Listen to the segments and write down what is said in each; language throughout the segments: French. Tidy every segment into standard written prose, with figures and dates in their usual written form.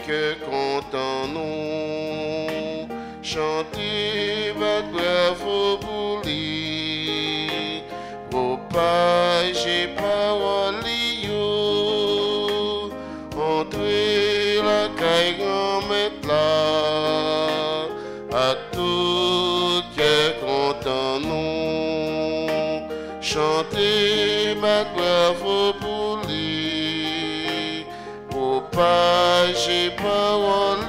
que comptons-nous chanter votre bravo pour lui. Vos pages et paroles, entrez la caille grand-mère là, à tout cœur comptons-nous chanter votre bravo pour lui. Vos pages et paroles,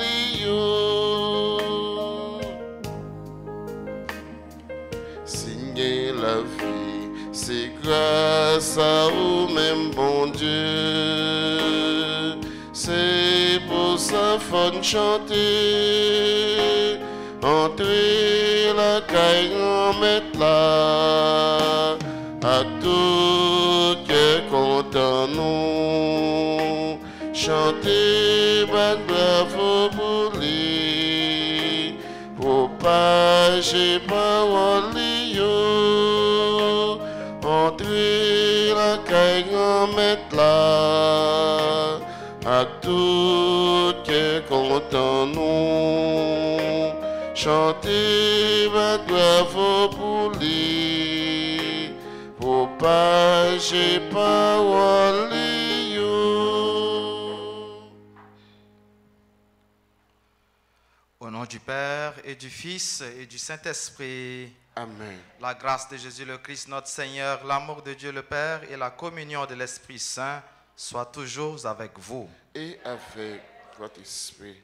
signer la vie, c'est grâce à vous-même, bon Dieu. C'est pour ça faut chanter, entrer la caille grand-mère là, à tout cœur comptons-nous chanter votre bravo pour lui. Vos pages et paroles, entrez la caille grand-mère là, à tout cœur comptons-nous chanter votre bravo pour lui. Vos pages et paroles. Au nom du Père et du Fils et du Saint-Esprit. Amen. La grâce de Jésus le Christ, notre Seigneur, l'amour de Dieu le Père et la communion de l'Esprit Saint soient toujours avec vous. Et avec votre esprit.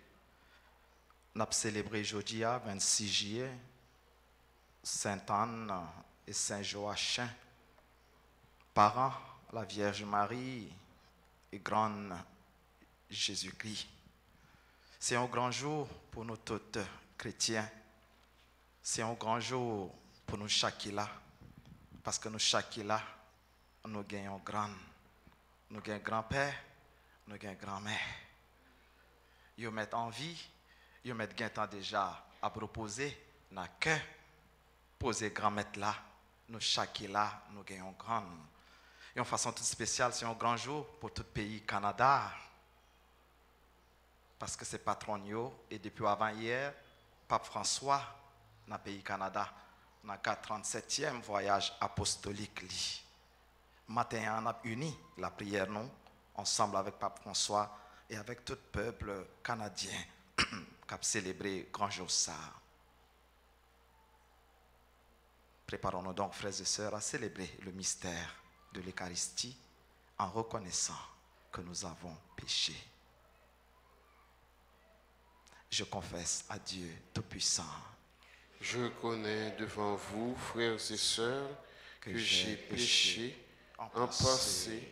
Nous avons célébré aujourd'hui, 26 juillet, Sainte Anne et Saint Joachim, parents, la Vierge Marie et grande Jésus-Christ. C'est un grand jour pour nous tous chrétiens. C'est un grand jour pour nous chaque là. Parce que nous chaque là, nous gagnons grand. Nous gagnons grand-père, nous gagnons grand-mère. Ils mettent en vie, ils mettent gain temps déjà à proposer, n'a que poser grand-mère là. Nous chaque là, nous gagnons grand. Et en façon toute spéciale, c'est un grand jour pour tout le pays Canada. Parce que c'est patron et depuis avant hier, Pape François, dans le pays Canada, dans le 37e voyage apostolique. Matin, on a uni la prière, nous, ensemble avec Pape François et avec tout le peuple canadien qui a célébré grand jour ça. Préparons-nous donc, frères et sœurs, à célébrer le mystère de l'Eucharistie en reconnaissant que nous avons péché. Je confesse à Dieu Tout-Puissant. Je connais devant vous, frères et sœurs, que j'ai péché en pensée,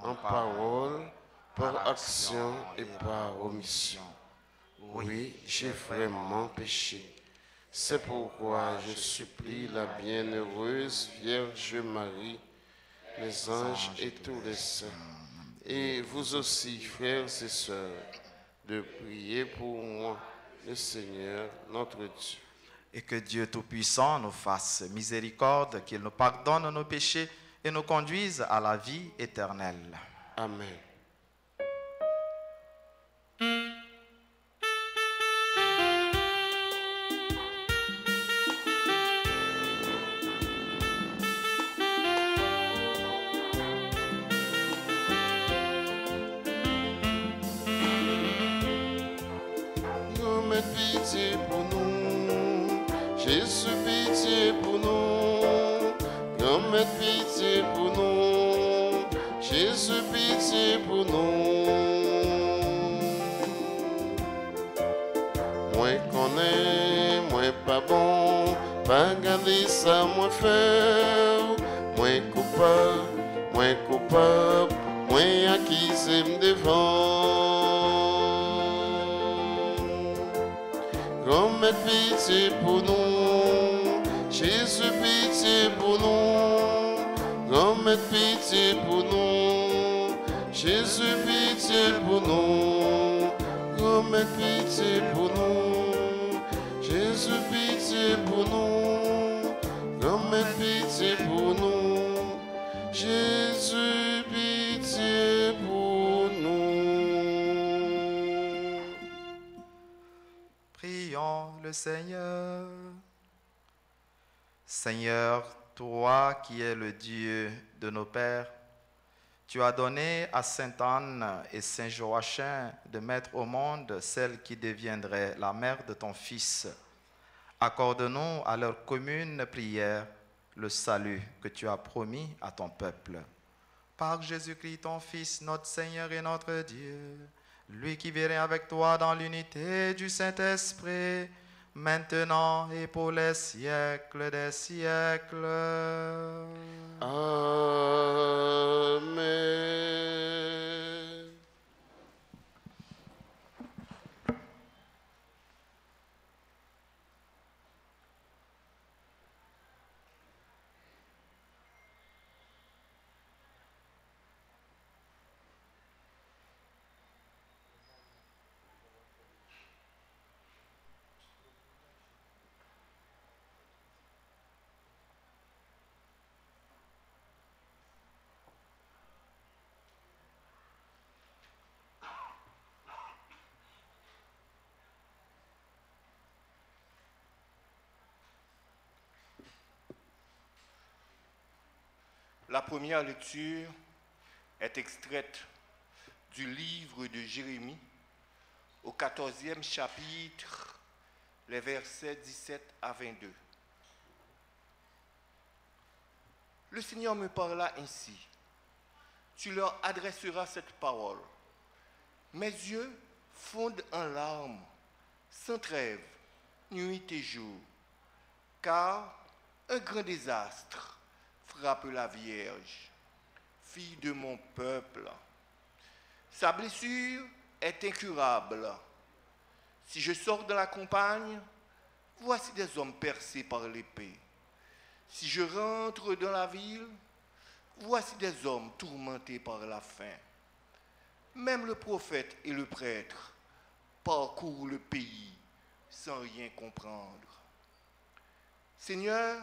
en parole, par action et par omission. Oui, j'ai vraiment péché. C'est pourquoi je supplie la bienheureuse Vierge Marie, les anges et tous les saints, et vous aussi, frères et sœurs, de prier pour moi, le Seigneur, notre Dieu. Et que Dieu Tout-Puissant nous fasse miséricorde, qu'il nous pardonne nos péchés et nous conduise à la vie éternelle. Amen. Pitié pour nous, Jésus, pitié pour nous, grand-mère, pitié pour nous, Jésus, pitié pour nous. Moi connais, moi pas bon, pas garder ça, moi faire, moi coupable, moi accusé devant. Grand-mère, pitié pour nous, Jésus, pitié pour nous, grand-mère, pitié pour nous, Jésus, pitié pour nous, grand-mère, pitié pour nous, Jésus, pitié pour nous, grand-mère, pitié pour nous, Jésus, pitié pour nous. prions le Seigneur. Seigneur, toi qui es le Dieu de nos pères, tu as donné à Sainte Anne et Saint Joachim de mettre au monde celle qui deviendrait la mère de ton Fils. Accorde-nous à leur commune prière le salut que tu as promis à ton peuple. Par Jésus-Christ, ton Fils, notre Seigneur et notre Dieu, lui qui vit avec toi dans l'unité du Saint-Esprit, maintenant et pour les siècles des siècles. Amen. La première lecture est extraite du livre de Jérémie, au 14e chapitre, les versets 17 à 22. Le Seigneur me parla ainsi: tu leur adresseras cette parole. Mes yeux fondent en larmes, sans trêve, nuit et jour, car un grand désastre frappe la Vierge, fille de mon peuple. Sa blessure est incurable. Si je sors de la campagne, voici des hommes percés par l'épée. Si je rentre dans la ville, voici des hommes tourmentés par la faim. Même le prophète et le prêtre parcourent le pays sans rien comprendre. Seigneur,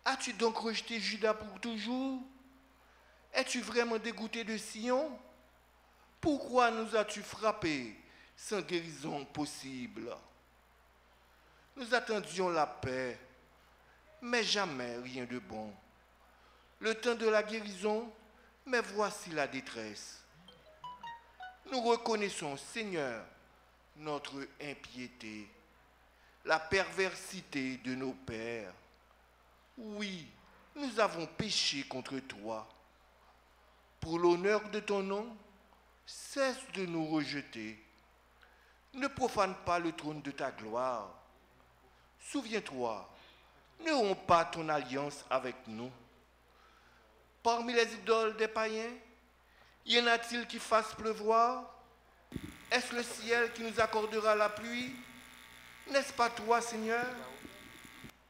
as-tu donc rejeté Juda pour toujours? Es-tu vraiment dégoûté de Sion? Pourquoi nous as-tu frappés sans guérison possible? Nous attendions la paix, mais jamais rien de bon. Le temps de la guérison, mais voici la détresse. Nous reconnaissons, Seigneur, notre impiété, la perversité de nos pères. Oui, nous avons péché contre toi. Pour l'honneur de ton nom, cesse de nous rejeter. Ne profane pas le trône de ta gloire. Souviens-toi, ne romps pas ton alliance avec nous. Parmi les idoles des païens, y en a-t-il qui fassent pleuvoir? Est-ce le ciel qui nous accordera la pluie? N'est-ce pas toi, Seigneur?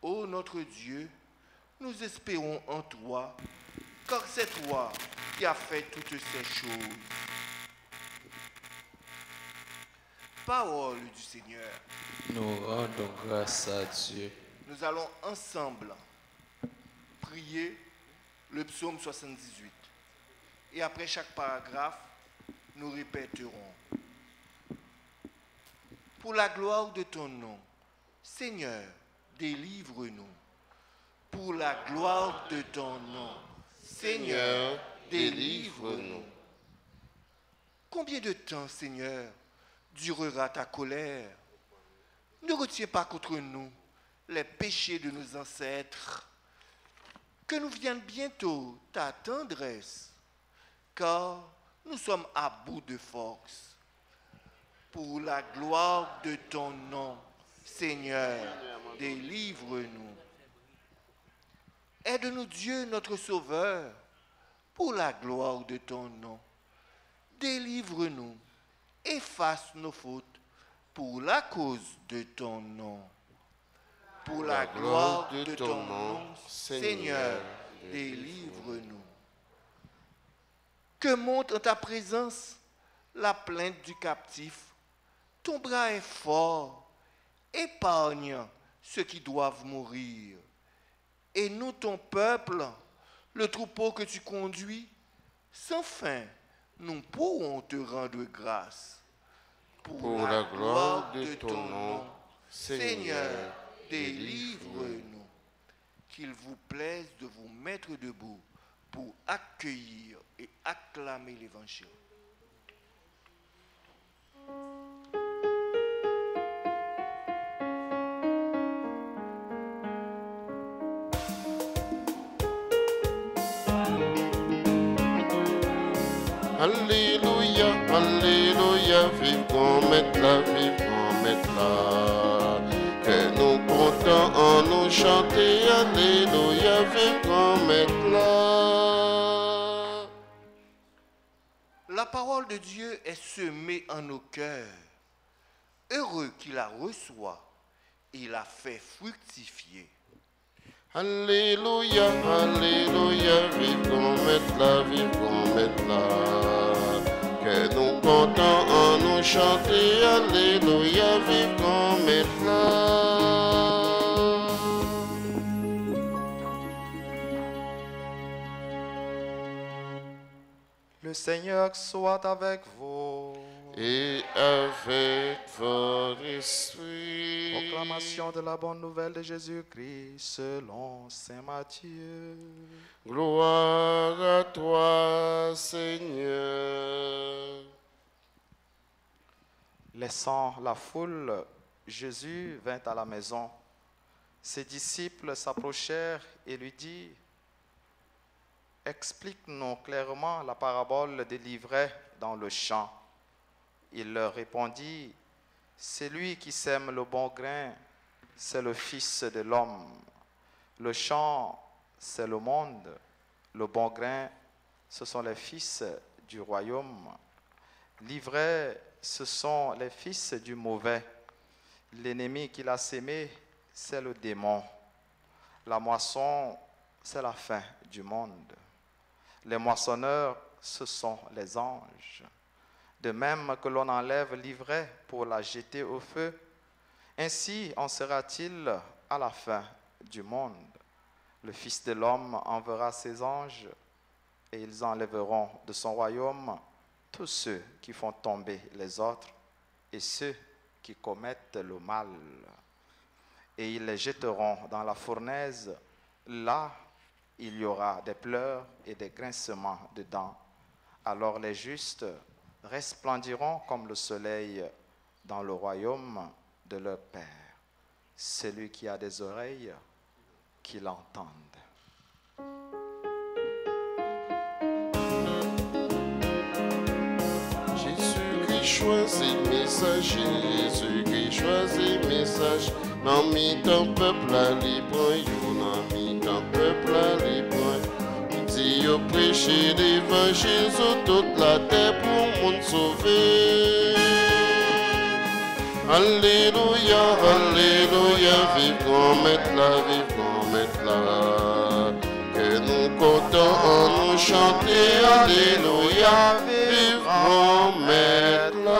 Ô notre Dieu, nous espérons en toi, car c'est toi qui as fait toutes ces choses. Parole du Seigneur. Nous rendons grâce à Dieu. Nous allons ensemble prier le psaume 78. Et après chaque paragraphe, nous répéterons: pour la gloire de ton nom, Seigneur, délivre-nous. Pour la gloire de ton nom, Seigneur, délivre-nous. Combien de temps, Seigneur, durera ta colère? Ne retiens pas contre nous les péchés de nos ancêtres. Que nous vienne bientôt ta tendresse, car nous sommes à bout de force. Pour la gloire de ton nom, Seigneur, délivre-nous. Aide-nous, Dieu, notre Sauveur, pour la gloire de ton nom. Délivre-nous, efface nos fautes, pour la cause de ton nom. Pour la gloire de ton nom, Seigneur, délivre-nous. Que monte en ta présence la plainte du captif. Ton bras est fort, épargne ceux qui doivent mourir. Et nous, ton peuple, le troupeau que tu conduis, sans fin, nous pourrons te rendre grâce. Pour la gloire de ton nom, Seigneur, délivre-nous. Qu'il vous plaise de vous mettre debout pour accueillir et acclamer l'Évangile. Alléluia, Alléluia, vive grand maître là, vive grand maître là. Que nous comptons en nous chanter, Alléluia, vive grand maître là. La parole de Dieu est semée en nos cœurs. Heureux qui la reçoit et la fait fructifier. Alléluia, Alléluia, vive grand maître là, vive grand maître là. Que nous comptons en nous chanter, Alléluia, vive grand maître là. Le Seigneur soit avec vous. Et avec votre esprit. Proclamation de la bonne nouvelle de Jésus-Christ selon saint Matthieu. Gloire à toi, Seigneur. Laissant la foule, Jésus vint à la maison. Ses disciples s'approchèrent et lui dirent: explique-nous clairement la parabole des livrets dans le champ. Il leur répondit: celui qui sème le bon grain, c'est le Fils de l'homme. Le champ, c'est le monde. Le bon grain, ce sont les fils du royaume. Livrets, ce sont les fils du mauvais. L'ennemi qui l'a sémé, c'est le démon. La moisson, c'est la fin du monde. Les moissonneurs, ce sont les anges. De même que l'on enlève l'ivraie pour la jeter au feu, ainsi en sera-t-il à la fin du monde. Le Fils de l'homme enverra ses anges, et ils enlèveront de son royaume tous ceux qui font tomber les autres et ceux qui commettent le mal. Et ils les jetteront dans la fournaise. Là, il y aura des pleurs et des grincements de dents. Alors les justes resplendiront comme le soleil dans le royaume de leur Père. Celui qui a des oreilles, qu'il entende. Jésus-Christ choisit messager, Jésus-Christ choisit message. Dans mi-temps peuple à libre, dans mi-temps peuple à libre. Si yo prêcher l'évangile sur toute la terre pour monde sauver. Alléluia, Alléluia, vive grand maître là, vive grand maître là. Que nous comptons en nous chanter, Alléluia, vive grand maître là.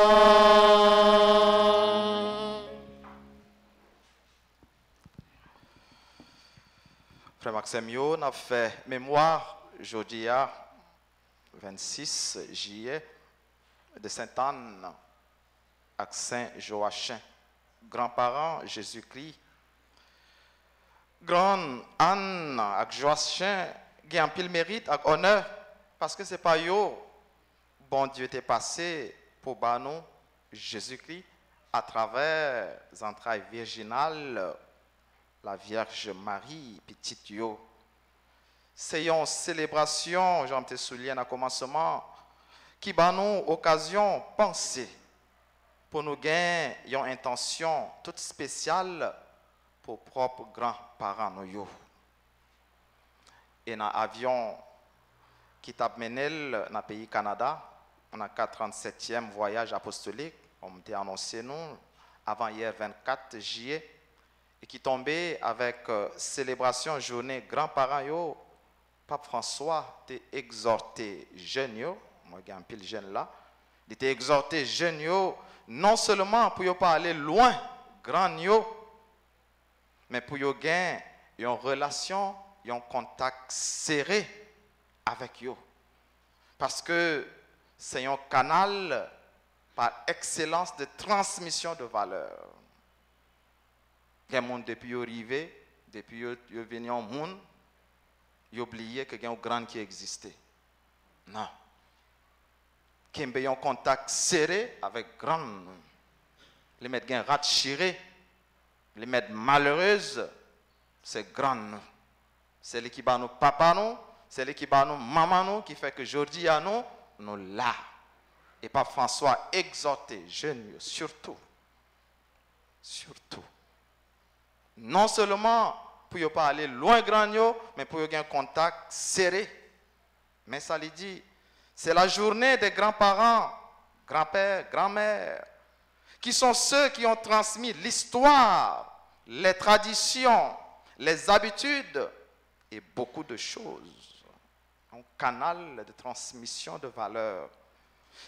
Frère Maxime Yo a fait mémoire jeudi 26 juillet de Sainte-Anne à Saint-Joachim, grands-parents Jésus-Christ. Grande Anne et Joachim qui ont pile mérite et honneur parce que c'est pas yo bon Dieu t'est passé pour nous Jésus-Christ à travers les entrailles virginales la Vierge Marie petite yo. C'est une célébration, j'en te souligné à commencement, qui va nous occasion penser pour nous gagner une intention toute spéciale pour propres grands-parents nous. Et dans l'avion qui t'a mené dans le pays Canada, on a 47e voyage apostolique, on t'a annoncé nous avant hier 24 juillet, et qui tombait avec célébration journée grands-parents yo. Pape François t'a exhorté jeunes yo, moi j'ai un pile jeune là, il t'a exhorté jeunes yo non seulement pour yo pas aller loin grand yo, mais pour yo gagner une relation, un contact serré avec yo. Parce que c'est un canal par excellence de transmission de valeurs. Les gens depuis arrivé, depuis qu'ils venaient au monde, ils oubliaient qu'il y a un grand qui existait. Non. Qu'ils aient un contact serré avec grand. Les mettre un rat chiré, les mettre malheureuses, c'est grand. C'est lui qui bat nos papas, nous, c'est lui qui bat nos mamans, nous, qui fait que aujourd'hui, à nous, nous là. Et Pape François exhorté, jeunes, surtout, non seulement pour ne pas aller loin grand, mais pour avoir un contact serré. Mais ça lui dit, c'est la journée des grands-parents, grands-pères, grand-mères, qui sont ceux qui ont transmis l'histoire, les traditions, les habitudes et beaucoup de choses. Un canal de transmission de valeurs.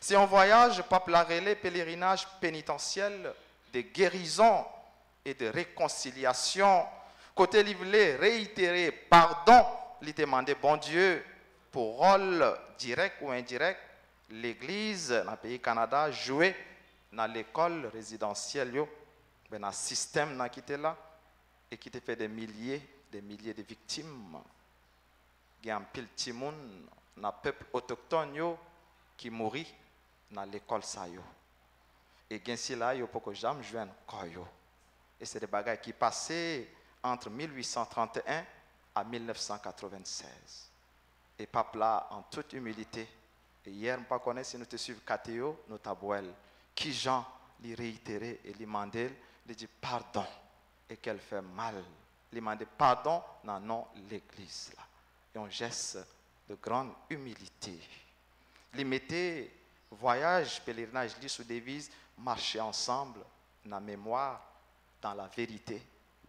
C'est un voyage, Pape l'a relé, pèlerinage pénitentiel de guérison et de réconciliation. Côté livre, réitérer pardon, lui demander bon Dieu pour rôle direct ou indirect, l'Église dans le pays Canada jouer dans l'école résidentielle, dans le système qui était là et qui fait des milliers de victimes. Il y a un pile de monde dans le peuple autochtone qui mourit dans l'école. Et il y a des gens qui jamais joué encore. Et c'est des bagages qui passaient entre 1831 à 1996. Et Pape là, en toute humilité, et hier, je ne sais pas si nous te suivons Catéo, nous tabouel, qui Jean lui réitérer et lui demander, lui dit pardon, et qu'elle fait mal. Lui demander pardon dans le nom de l'Église. Et un geste de grande humilité. Lui mettait voyage, pèlerinage, lui sous devise, marcher ensemble dans la mémoire, dans la vérité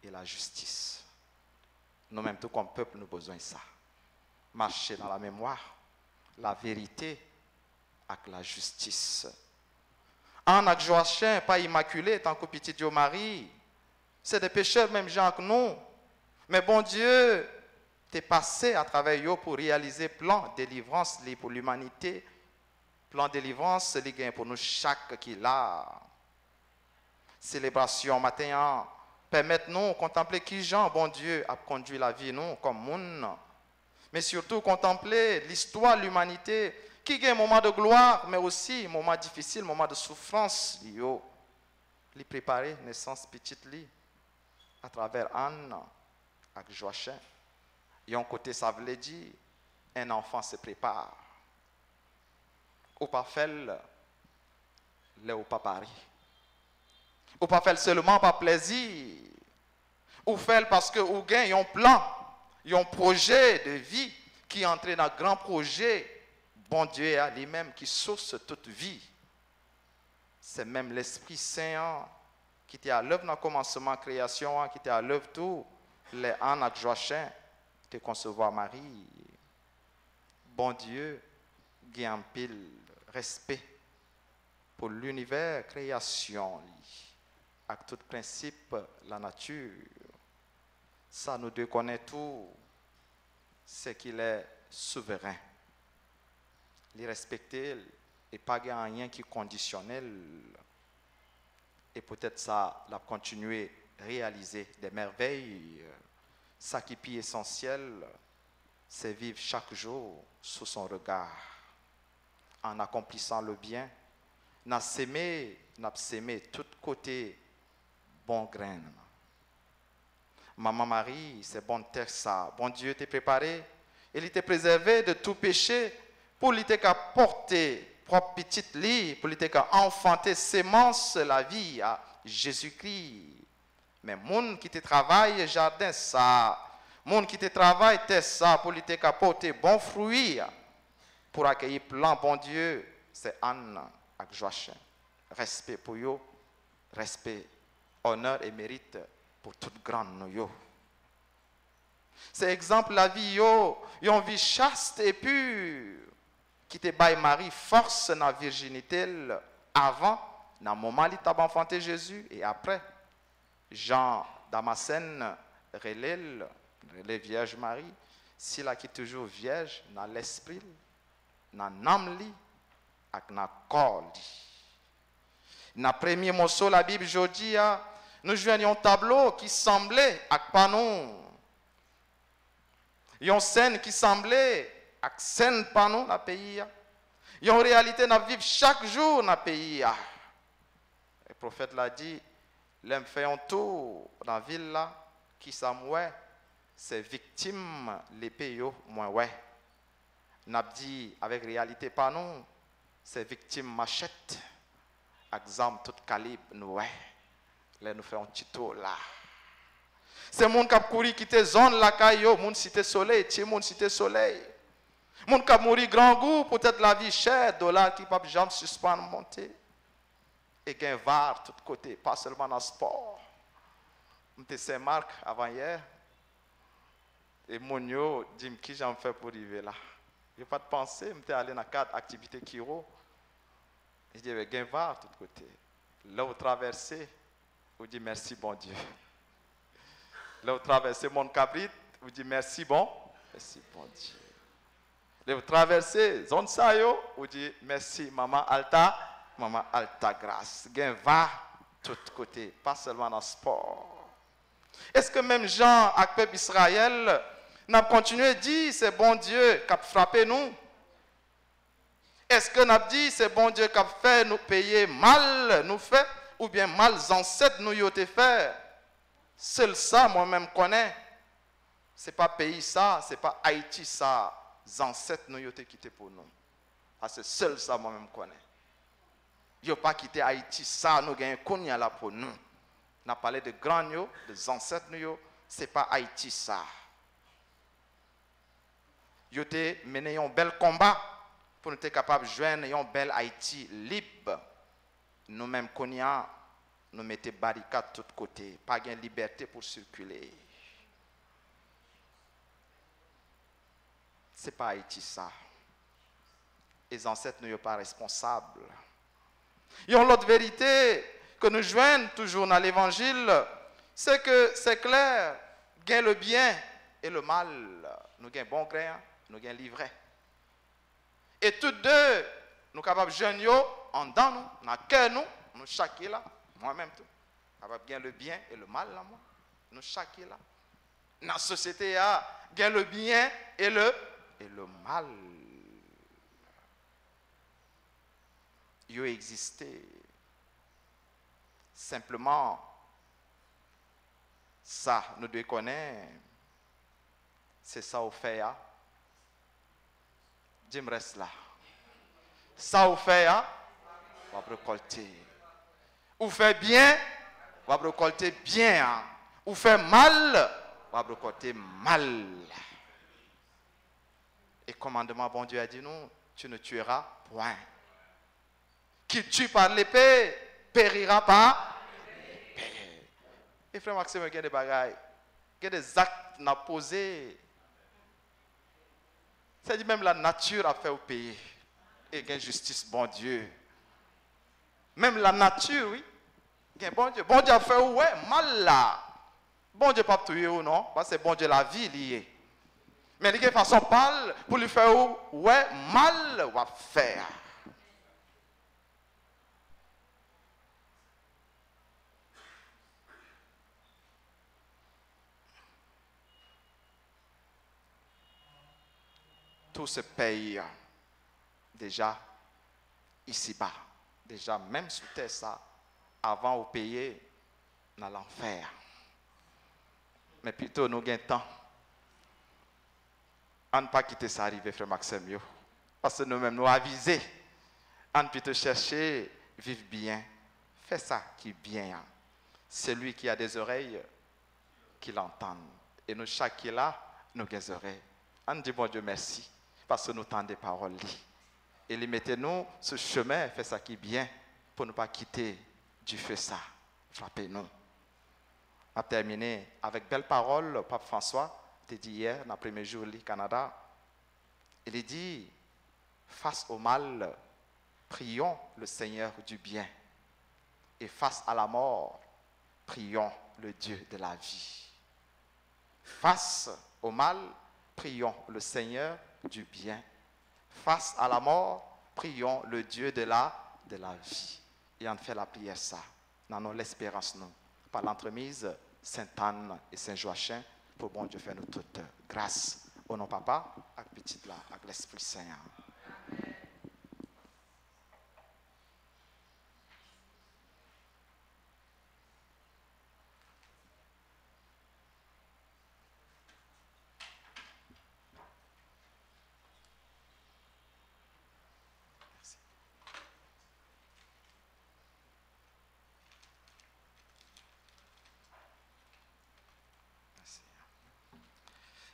et la justice. Nous-mêmes, tout comme peuple, nous avons besoin de ça. Marcher dans la mémoire, la vérité et la justice. En avec Joachim, pas immaculé, tant que petit Dieu Marie, c'est des pécheurs, même gens que nous. Mais bon Dieu, t'es passé à travers eux pour réaliser plan de délivrance pour l'humanité. Plan de délivrance, c'est pour nous chaque qui l'a. Célébration matin, permettez-nous de contempler qui Jean, bon Dieu, a conduit la vie, nous, comme monde. Mais surtout contempler l'histoire de l'humanité, qui a un moment de gloire, mais aussi un moment difficile, un moment de souffrance. Lui préparer naissance petite lit à travers Anne avec Joachim. Et un côté, ça veut dire, un enfant se prépare. Ou pas faire le ou pas pari. Ou pas faire seulement par plaisir. Ou faire parce que ou gagne un plan, un projet de vie qui entre dans un grand projet. Bon Dieu à lui-même qui source toute vie. C'est même l'Esprit Saint qui était à l'œuvre dans le commencement de la création, qui était à l'œuvre tout, les Anne avec Joachim, de concevoir Marie. Bon Dieu, il a un pile respect pour l'univers, création, avec tout principe, la nature. Ça nous deux connaît tout, c'est qu'il est souverain. Les respecter et pas rien qui est conditionnel. Et peut-être ça, la continuer à réaliser des merveilles. Ça qui est essentiel, c'est vivre chaque jour sous son regard. En accomplissant le bien, n'a sémé tout côté bon grain. Maman Marie, c'est bon terre ça. Bon Dieu t'est préparé. Il t'est préservé de tout péché pour lui porter propre petite lit, pour lui enfanter sémence la vie à Jésus-Christ. Mais monde qui te travaille jardin ça, monde qui te travaille terre ça pour lui porter bon fruit pour accueillir plan bon Dieu, c'est Anne avec Joachim. Respect pour eux, respect, honneur et mérite pour toute grande nous. C'est exemple la vie yo, une vie chaste et pure qui te baille Marie force dans la virginité avant, dans le moment où il t'a enfanté Jésus et après. Jean Damascène relève Vierge Marie, si la qui est toujours vierge dans l'esprit, dans l'âme et dans le corps. Dans le premier morceau de la Bible, aujourd'hui, nous joignons un tableau qui semblait à panon. Une scène qui semblait à scène panon dans le pays. Et en réalité, nous vivons chaque jour dans le pays. Le prophète l'a dit, l'homme fait un tour dans la ville là, qui s'amouait, c'est victime l'épée moins ouais. N'a dit avec réalité pas non, c'est victime machette, exam tout calibre nous ouais. Là nous fait un petit tour là. C'est monde qui a couru quitter zone la caillou, monde cité soleil, ti monde cité soleil. Monde qui a mouru grand goût, peut-être la vie chère, dollar qui pas jamais suspendre monter. Et gain var tout côté, pas seulement dans le sport. M'était Saint-Marc avant hier. Et mon yo dit qui j'en fais pour arriver là. J'ai pas de pensée, m'était allé dans 4 activités Kiro. Je dis gain var tout côté. Là où traverser, vous dit merci bon Dieu. Là où traverser mon cabrit, vous dit merci bon Dieu. Là où traverser zone sayo, vous dit merci maman Alta grâce. Gain va tout côté, pas seulement dans le sport. Est-ce que même Jean avec le peuple Israël n'a continué à dire c'est bon Dieu qui a frappé nous? Est-ce que n'a dit c'est bon Dieu qui a fait nous payer mal nous fait ou bien mal ancêtres nous y ont fait? Seul ça moi-même connais. C'est pas pays ça, c'est pas Haïti ça, ancêtres nous y ont quitté pour nous. Parce que seul ça moi-même connais. Yo pas quitté Haïti ça nous gagne konya là pour nous. On a parlé de grands yo, des ancêtres nous, c'est pas Haïti ça. Yo te mené un bel combat pour nous être capable de joindre un bel Haïti libre. Nous-mêmes konya nous mettons barricades de tous côtés, pas de liberté pour circuler. C'est pas Haïti ça. Les ancêtres ne sont pas responsables. Et l'autre vérité que nous joignons toujours dans l'évangile, c'est que c'est clair, gain le bien et le mal. Nous gagnons bon grain, nous gagnons livret. Et tous deux, nous sommes capables de joindre en dedans nous, dans le cœur nous chaque là, moi-même tout. Capable de gagner le bien et le mal là, moi. Nous chaque là. Dans la société, gagne le bien et le mal. Il existé. Simplement, ça, nous devons connaître. C'est ça au fait. Jim reste là. Ça au fait, on va récolter. Ou fait bien, on va récolter bien. Ou fait mal, on va récolter mal. Et commandement, bon Dieu a dit nous, tu ne tueras point. Qui tue par l'épée, périra par l'épée. Et frère Maxime, il y a des bagailles, il y a des actes à poser. C'est-à-dire même la nature a fait au pays. Et il y a justice, bon Dieu. Même la nature, oui. Bon Dieu a fait ouais, mal là. Bon Dieu pas tuer ou non, parce que bon Dieu la vie liée. Mais il y a une façon pâle pour lui faire ouais, mal va faire. Tout se paye déjà ici-bas. Déjà, même sous terre, ça, avant de payer dans l'enfer. Mais plutôt, nous gagnons temps. On ne pas quitter ça arriver, frère Maxime. Parce que nous-mêmes, nous aviser. On plutôt chercher, vivre bien. Fais ça qui est bien. Celui qui a des oreilles, qui l'entende. Et nous, chaque qui est là, nous avons des oreilles. On dit, bon Dieu, merci. Parce que nous tendons des paroles. Et les mettez-nous ce chemin, fait ça qui est bien, pour ne pas quitter du feu ça. Frappez-nous. On a terminé avec belle parole, le pape François, il dit hier, dans le premier jour au Canada, il dit, face au mal, prions le Seigneur du bien. Et face à la mort, prions le Dieu de la vie. Face au mal, prions le Seigneur du bien. Face à la mort, prions le Dieu de la vie. Et on fait la prière ça. Nous avons l'espérance, nous. par l'entremise Sainte-Anne et Saint-Joachim, pour bon Dieu faire nous toute grâce. Au nom papa, avec petite là, avec l'Esprit Saint.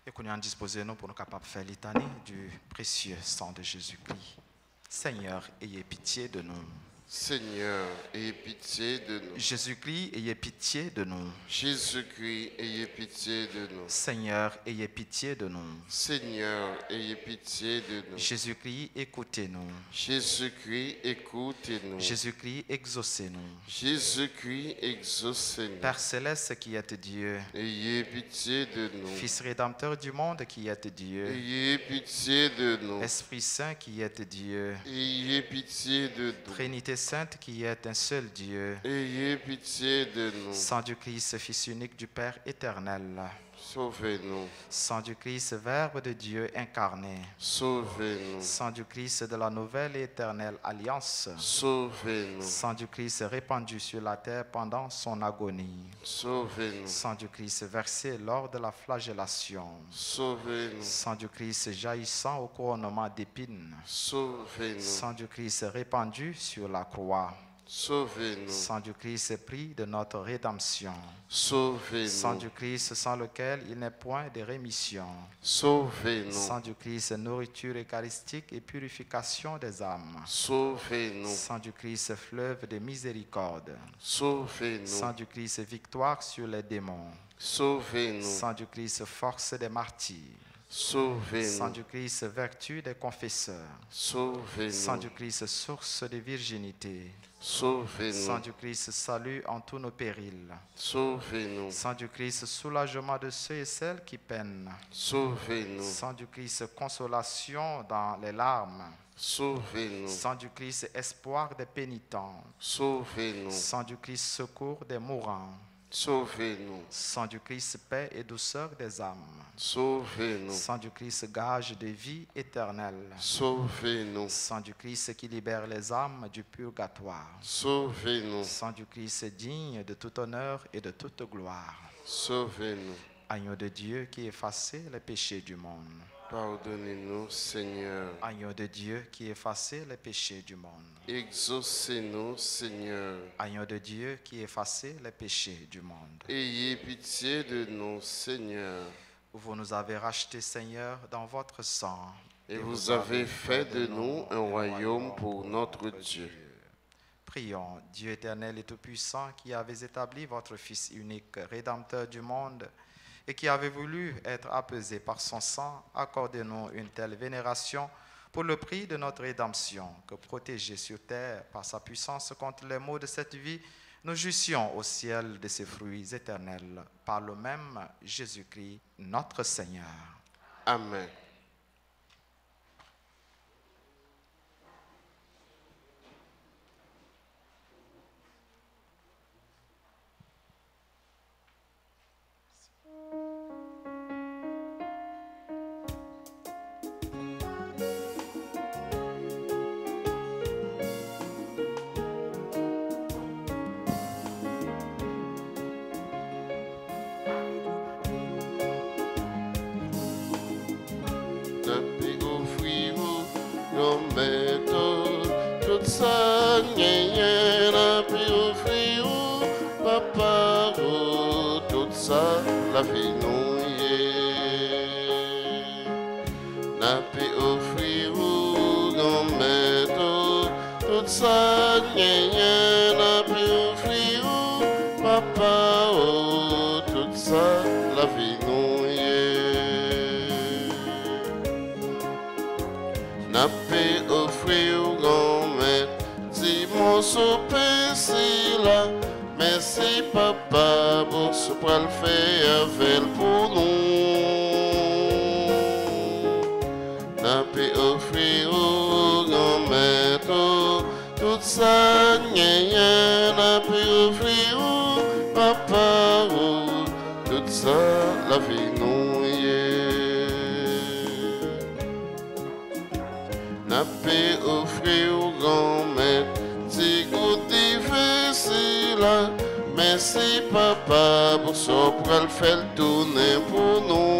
Et qu'on ait disposé nous pour nous capables de faire litanie du précieux sang de Jésus-Christ. Seigneur, ayez pitié de nous. Seigneur, ayez pitié de nous. Jésus-Christ, ayez pitié de nous. Jésus-Christ, ayez pitié de nous. Seigneur, ayez pitié de nous. Seigneur, ayez pitié de nous. Jésus-Christ, écoutez-nous. Jésus-Christ, écoutez-nous. Jésus-Christ, exaucez-nous. Jésus-Christ, exaucez-nous. Père céleste qui êtes Dieu, Ayez pitié de nous. Fils rédempteur du monde qui êtes Dieu, Ayez pitié de nous. Esprit Saint qui êtes Dieu, Ayez pitié de nous. Trinité Sainte qui est un seul Dieu, Ayez pitié de nous. Sang du Christ, Fils unique du Père éternel, Sauvez-nous. Sang du Christ, Verbe de Dieu incarné, Sauvez-nous. Sang du Christ de la nouvelle et éternelle alliance, Sauvez-nous. Sang du Christ répandu sur la terre pendant son agonie, Sauvez-nous. Sang du Christ versé lors de la flagellation, Sauvez-nous. Sang du Christ jaillissant au couronnement d'épines, Sauvez-nous. Sang du Christ répandu sur la croix, Sauvez-nous. Sang du Christ prix de notre rédemption, Sauvez-nous. Sang du Christ sans lequel il n'est point de rémission, Sauvez-nous. Sang du Christ nourriture eucharistique et purification des âmes, Sauvez-nous. Sang du Christ fleuve de miséricorde, Sauvez-nous. Sang du Christ victoire sur les démons, Sauvez-nous. Sang du Christ force des martyrs, Sang Sauvez-nous. du Christ vertu des confesseurs, Sang Sauvez-nous. du Christ source de virginité, Sauvez-nous. Sang du Christ salut en tous nos périls, Sauvez-nous. Sang du Christ soulagement de ceux et celles qui peinent, Sauvez-nous. Sang du Christ consolation dans les larmes, Sauvez-nous. Sang du Christ espoir des pénitents, Sauvez-nous. Sang du Christ secours des mourants, Sauvez-nous. Sang du Christ paix et douceur des âmes, Sauvez-nous. Sang du Christ gage de vie éternelle, Sauvez-nous. Sang du Christ qui libère les âmes du purgatoire, Sauvez-nous. Sang du Christ digne de tout honneur et de toute gloire, Sauvez-nous. Agneau de Dieu qui effaçait les péchés du monde, Pardonnez-nous, Seigneur. Agneau de Dieu qui effaçait les péchés du monde, Exaucez-nous, Seigneur. Agneau de Dieu qui effaçait les péchés du monde. Ayez pitié de nous, Seigneur. Vous nous avez rachetés, Seigneur, dans votre sang. Et vous avez fait de nous un royaume pour notre Dieu. Prions, Dieu éternel et tout-puissant, qui avez établi votre Fils unique, Rédempteur du monde, et qui avez voulu être apaisé par son sang, accordez-nous une telle vénération pour le prix de notre rédemption, que protégés sur terre par sa puissance contre les maux de cette vie, nous jussions au ciel de ses fruits éternels, par le même Jésus-Christ, notre Seigneur. Amen. Tout ça, n'a pu offrir, papa, tout ça, la vie nous n'a pu offrir, grand-mère, tout ça, n'a pu offrir, papa, tout ça, la vie nous n'a pu offrir, grand-mère, si mon souper si là, merci papa pour ce pour le faire avec pour nous. N'a pu offrir, grand-mère, tout ça, n'a pu offrir, papa, oh, toute ça, la vie nous y est. N'a pas offrir au grand-mère, si goût difficile, merci papa pour ça, pour le faire tourner pour nous.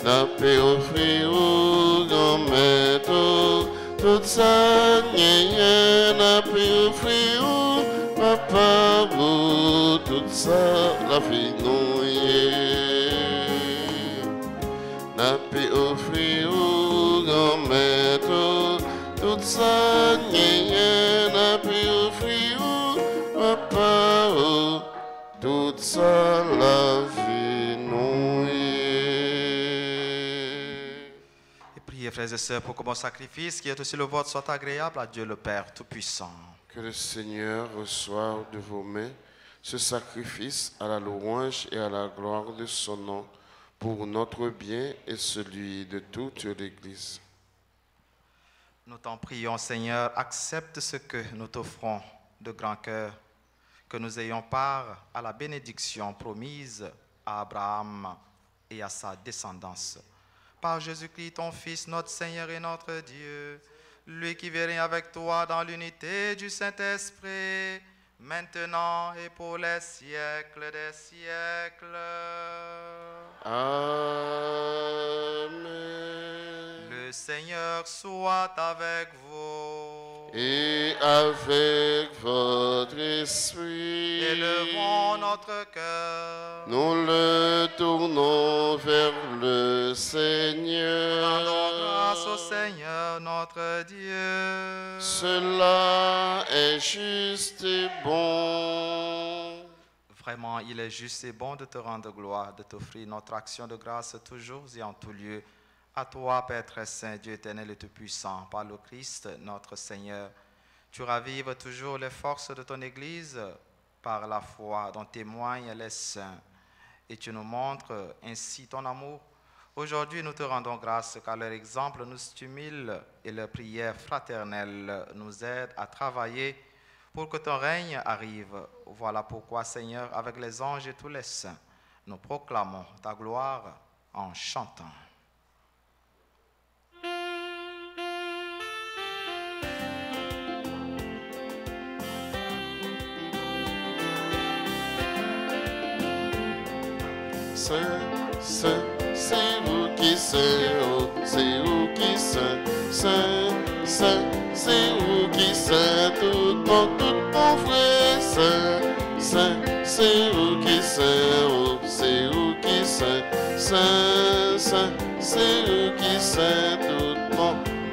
N'a pas offrir au grand-mère, tout ça, n'a pas offrir au papa, pour tout ça, la vie nous y est. N'a pas offrir au grand-mère, tout ça, n'a pas offrir au papa, oh, tout ça, la vie nous y est. Et priez, frères et sœurs, pour que mon sacrifice, qui est aussi le vôtre, soit agréable à Dieu le Père Tout-Puissant. Que le Seigneur reçoive de vos mains ce sacrifice à la louange et à la gloire de son nom, pour notre bien et celui de toute l'Église. Nous t'en prions, Seigneur, accepte ce que nous t'offrons de grand cœur, que nous ayons part à la bénédiction promise à Abraham et à sa descendance. Par Jésus-Christ, ton Fils, notre Seigneur et notre Dieu, lui qui vit avec toi dans l'unité du Saint-Esprit, maintenant et pour les siècles des siècles. Amen. Le Seigneur soit avec vous. Et avec votre esprit, Élevons notre cœur. nous le tournons vers le Seigneur. Rendons grâce au Seigneur notre Dieu. Cela est juste et bon. Vraiment, il est juste et bon de te rendre gloire, de t'offrir notre action de grâce toujours et en tout lieu. À toi, Père très saint, Dieu éternel et tout-puissant, par le Christ, notre Seigneur, tu ravives toujours les forces de ton Église par la foi dont témoignent les saints. Et tu nous montres ainsi ton amour. Aujourd'hui, nous te rendons grâce car leur exemple nous stimule et leur prière fraternelle nous aide à travailler pour que ton règne arrive. Voilà pourquoi, Seigneur, avec les anges et tous les saints, nous proclamons ta gloire en chantant. C'est vous qui c'est, oh, c'est vous qui c'est vous qui c'est, tout mon frère, c'est vous qui c'est, oh, c'est vous qui c'est vous qui c'est, tout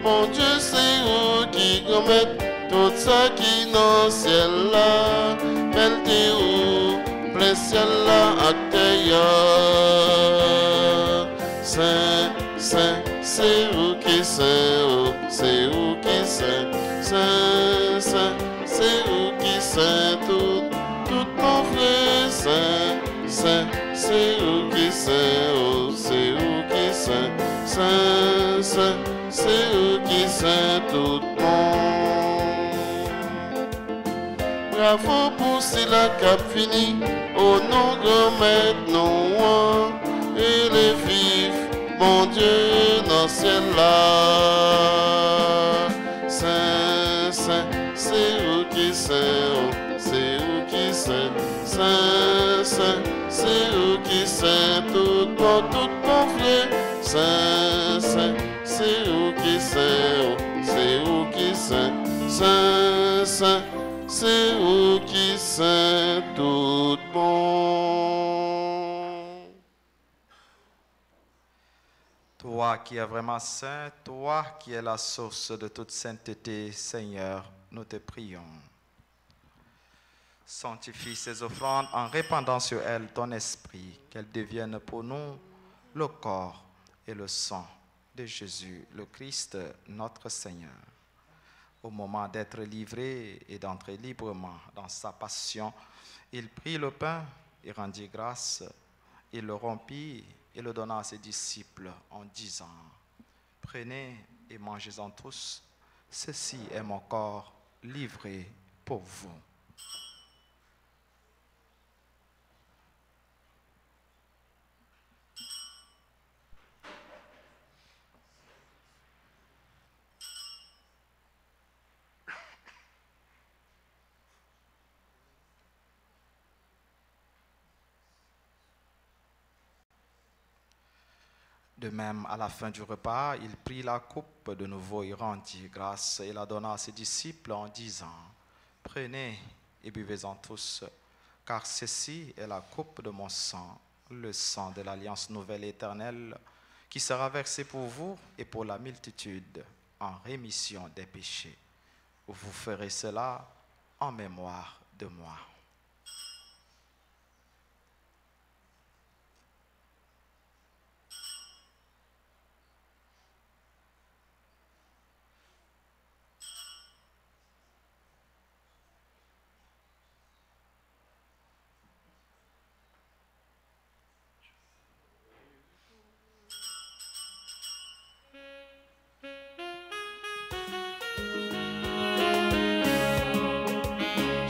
mon Dieu, c'est vous qui commet tout ça qui dans le ciel là, belle t'es où, plein ciel là, à c'est vous qui c'est, oh, c'est vous qui c'est vous qui c'est, tout mon frère, c'est vous qui c'est, oh, c'est vous qui c'est vous qui c'est, tout mon. Bravo pour si la cap fini, au nom de maintenant, et les vifs, mon Dieu, dans le ciel là. C'est vous qui c'est, oh, c'est vous qui c'est vous qui c'est, tout mon frère, c'est vous qui c'est, oh, c'est vous qui c'est vous qui c'est, tout bon. Toi qui es vraiment saint, toi qui es la source de toute sainteté, Seigneur, nous te prions. Sanctifie ces offrandes en répandant sur elles ton esprit, qu'elles deviennent pour nous le corps et le sang de Jésus, le Christ, notre Seigneur. Au moment d'être livré et d'entrer librement dans sa passion, il prit le pain et rendit grâce. Il le rompit et le donna à ses disciples en disant, « Prenez et mangez-en tous, ceci est mon corps livré pour vous. » De même, à la fin du repas, il prit la coupe de nouveau, il rendit grâce et la donna à ses disciples en disant, « Prenez et buvez-en tous, car ceci est la coupe de mon sang, le sang de l'alliance nouvelle et éternelle, qui sera versé pour vous et pour la multitude en rémission des péchés. Vous ferez cela en mémoire de moi. »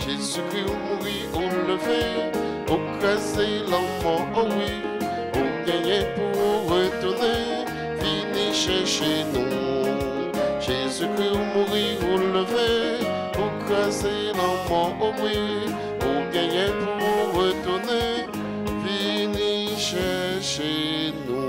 Jésus-Christ mourit ou levé, au crasé la mort, oh oui, au gagné pour retourner, fini chercher nous. Jésus-Christ mourit ou levé, au crasé la mort, oh oui, au gagné pour retourner, fini chercher nous.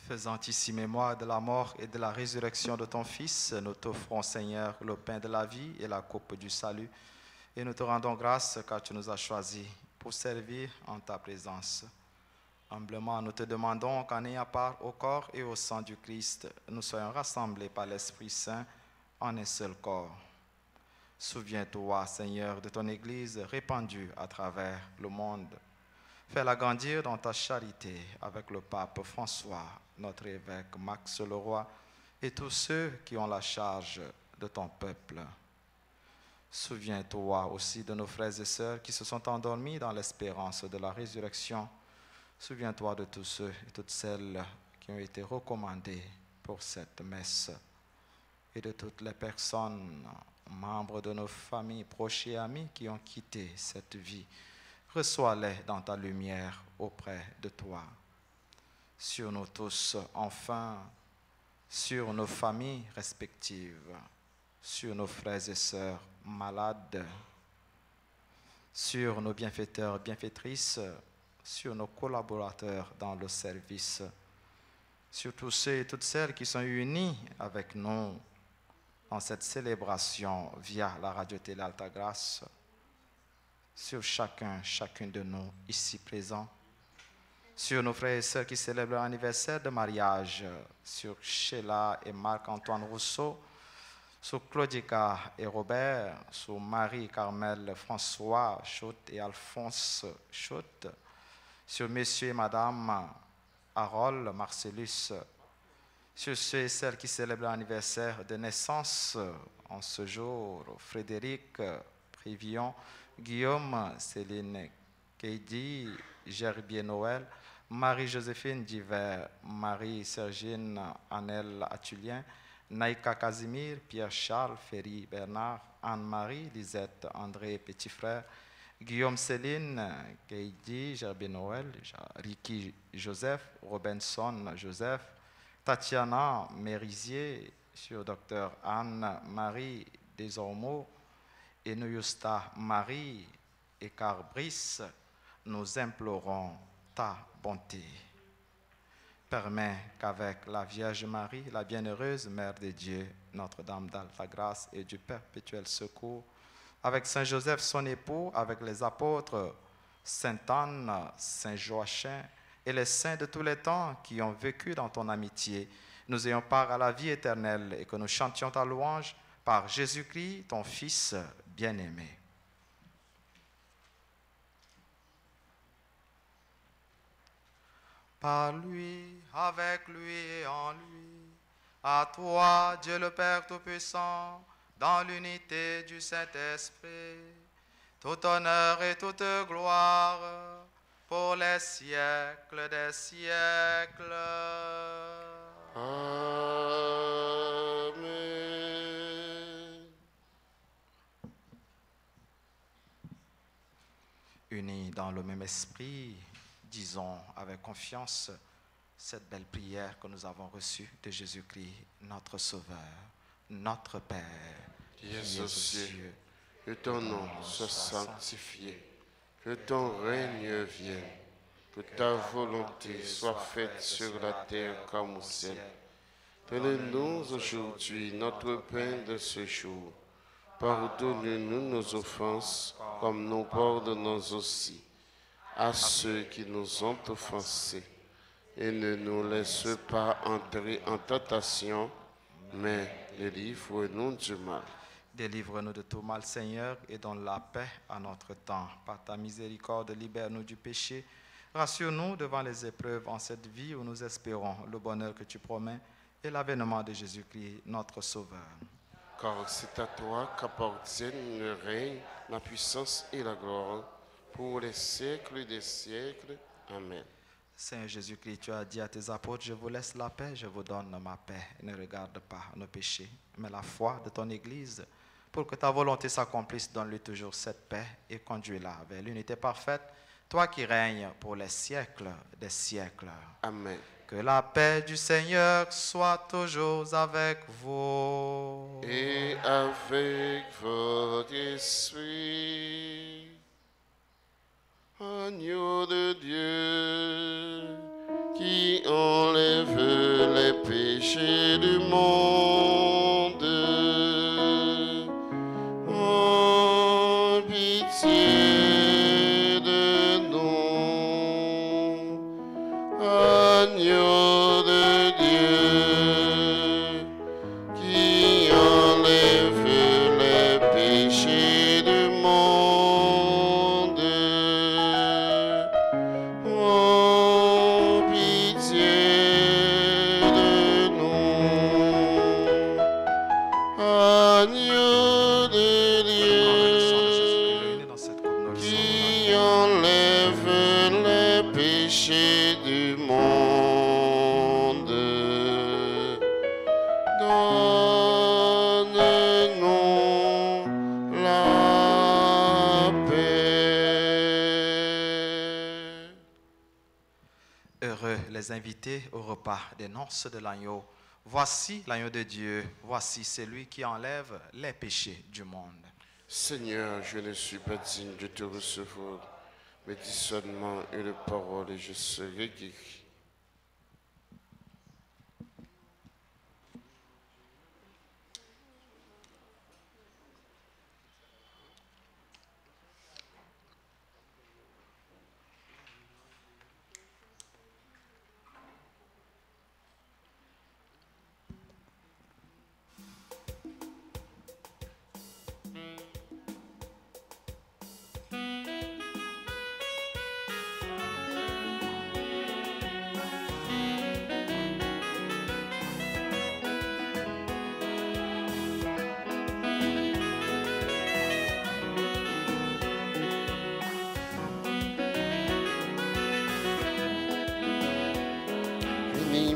Faisant ici mémoire de la mort et de la résurrection de ton Fils, nous t'offrons, Seigneur, le pain de la vie et la coupe du salut. Et nous te rendons grâce car tu nous as choisis pour servir en ta présence. Humblement, nous te demandons qu'en ayant part au corps et au sang du Christ, nous soyons rassemblés par l'Esprit Saint en un seul corps. Souviens-toi, Seigneur, de ton Église répandue à travers le monde. Fais-la grandir dans ta charité avec le pape François, notre évêque Max Leroy et tous ceux qui ont la charge de ton peuple. Souviens-toi aussi de nos frères et sœurs qui se sont endormis dans l'espérance de la résurrection. Souviens-toi de tous ceux et toutes celles qui ont été recommandés pour cette messe et de toutes les personnes, membres de nos familles, proches et amis qui ont quitté cette vie. Reçois-les dans ta lumière auprès de toi. Sur nous tous, enfin, sur nos familles respectives, sur nos frères et sœurs malades, sur nos bienfaiteurs, bienfaitrices, sur nos collaborateurs dans le service, sur tous ceux et toutes celles qui sont unis avec nous dans cette célébration via la radio-télé Alta Grâce, sur chacune de nous ici présents, sur nos frères et sœurs qui célèbrent leur anniversaire de mariage, sur Sheila et Marc-Antoine Rousseau, sur Claudica et Robert, sur Marie-Carmel François Choutte et Alphonse Choutte, sur Monsieur et Madame Harold Marcellus, sur ceux et celles qui célèbrent leur anniversaire de naissance en ce jour, Frédéric Privillon, Guillaume, Céline Keidi, Gerbier Noël, Marie-Joséphine Diver, Marie-Sergine Annelle Atulien, Naïka Casimir, Pierre-Charles Ferry Bernard, Anne-Marie, Lisette André Petit-Frère, Guillaume Céline Keidi, Gerbier Noël, Ricky Joseph, Robinson Joseph, Tatiana Mérisier, sur Dr Anne-Marie Desormeaux, et nous, Yusta Marie et Carbrice, nous implorons ta bonté. Permets qu'avec la Vierge Marie, la bienheureuse Mère de Dieu, Notre-Dame d'Alta Grâce et du Perpétuel Secours, avec Saint Joseph son époux, avec les apôtres, Sainte Anne, Saint Joachim et les saints de tous les temps qui ont vécu dans ton amitié, nous ayons part à la vie éternelle et que nous chantions ta louange par Jésus-Christ, ton Fils bien-aimé. Par lui, avec lui et en lui, à toi, Dieu le Père Tout-Puissant, dans l'unité du Saint-Esprit, tout honneur et toute gloire pour les siècles des siècles. Amen. Unis dans le même esprit, disons avec confiance cette belle prière que nous avons reçue de Jésus-Christ, notre Sauveur, notre Père, qui es aux cieux, que ton nom soit sanctifié, que ton règne vienne, que ta volonté soit faite sur la terre comme au ciel. Donne-nous aujourd'hui notre pain de ce jour. Pardonne-nous nos offenses, comme nous pardonnons aussi à ceux qui nous ont offensés. Et ne nous laisse pas entrer en tentation, mais délivre-nous du mal. Délivre-nous de tout mal, Seigneur, et donne la paix à notre temps. Par ta miséricorde, libère-nous du péché. Rassure-nous devant les épreuves en cette vie où nous espérons le bonheur que tu promets et l'avènement de Jésus-Christ, notre Sauveur. Car c'est à toi qu'appartiennent le règne, la puissance et la gloire, pour les siècles des siècles. Amen. Seigneur Jésus-Christ, tu as dit à tes apôtres, je vous laisse la paix, je vous donne ma paix. Ne regarde pas nos péchés, mais la foi de ton Église. Pour que ta volonté s'accomplisse, donne-lui toujours cette paix et conduis-la vers l'unité parfaite, toi qui règnes pour les siècles des siècles. Amen. Que la paix du Seigneur soit toujours avec vous. Et avec votre esprit. Agneau de Dieu, qui enlève les péchés du monde, en pitié de nous. Agneau de Dieu, qui enlève les péchés du monde. Les invités au repas des noces de l'agneau. Voici l'agneau de Dieu, voici celui qui enlève les péchés du monde. Seigneur, je ne suis pas digne de te recevoir, mais dis seulement une parole et je serai guéri.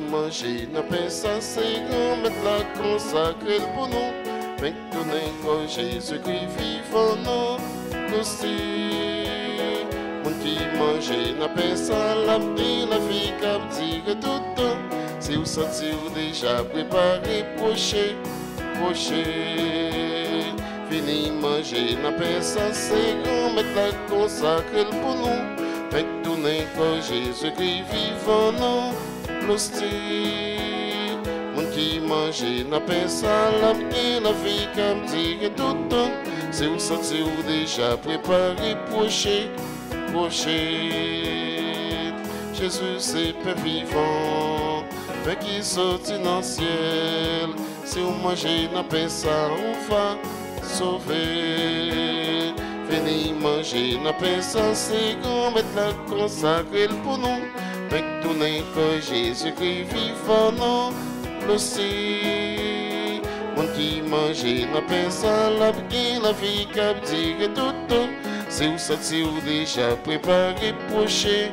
Manger, n'a pas ça, c'est grand, mettre la consacrée pour nous. Maintenant, Jésus-Christ vivant nous, aussi. Mon qui mange, n'a pas ça, la vie, cap dire tout le temps. Si vous sentez déjà préparé, proché. Fini manger, n'a pas ça, c'est grand, mettre la consacrée pour nous. Maintenant, Jésus-Christ vivant nous. L'hostie, mon qui mange, n'a pas ça, la vie, comme dire tout le temps. C'est où sentir ou déjà préparé, proché. Jésus, c'est Père vivant, Père qui sortit dans le ciel. Si vous mangez, n'a pas ça, on va sauver. Venez manger, n'a pas ça, c'est grand, mettre la consacrée pour nous. Maintenant que Jésus-Christ vivant nous, l'ossie. Mon qui mange, n'a pas ça, la vie, cap dire tout le temps. C'est où sortir ou déjà préparé, proché.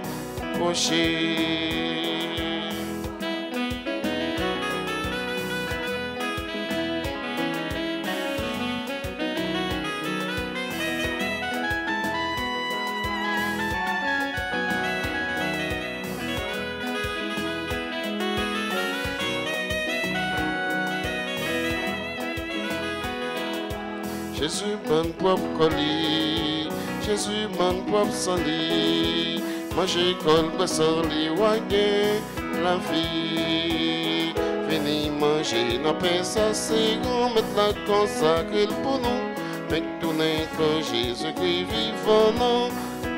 Jésus, bon propre colis, Jésus mon propre sans lit, manger colbe sans lit, waguer la vie. Venez manger, n'a pas ça, c'est grand, mettre la consacrée pour nous. Mais tout n'est que Jésus-Christ vivant, non,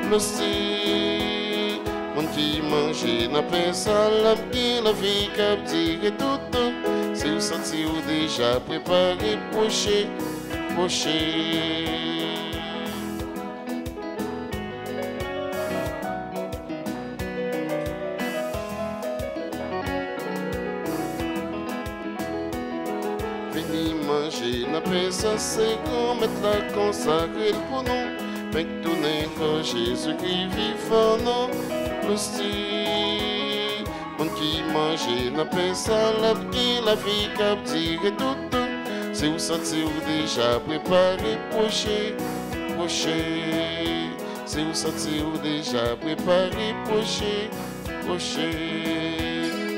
l'hostie. Mon qui mange, n'a pas ça, la vie cap dire tout. Si vous sentez ou déjà préparé, poché, poché. Venez manger, n'a pas ça, c'est qu'on mette la consacrée pour nous. Mais tout n'est que Jésus-Christ vivant, non, l'hostie. Mon qui mange, n'a pas ça, la vie cap dire tout. Si vous sentez ou déjà préparé, poché, poché. Si vous sentez ou déjà préparé, poché, poché.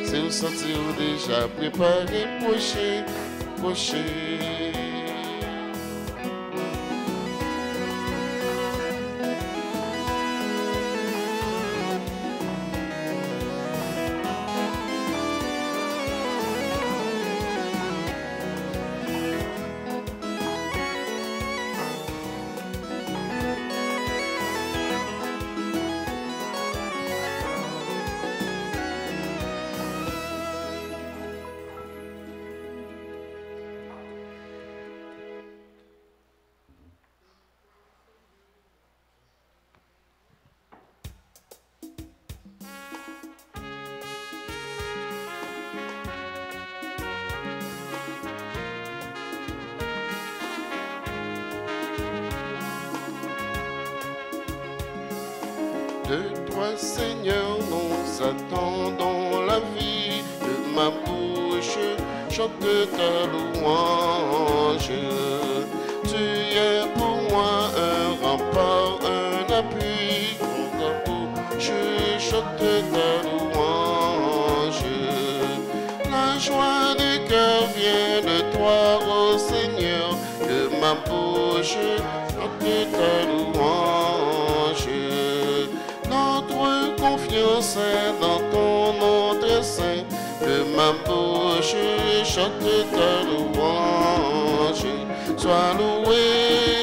Si vous sentez ou déjà préparé, poché, poché. De toi, Seigneur, nous attendons la vie de ma bouche, chante ta louange. Tu es pour moi un rempart, un appui, contre ta bouche, chante ta louange. La joie du cœur vient de toi, ô Seigneur, de ma bouche, chante ta louange. Notre confiance est dans ton nom très saint, de ma bouche chante ta louange. Sois loué,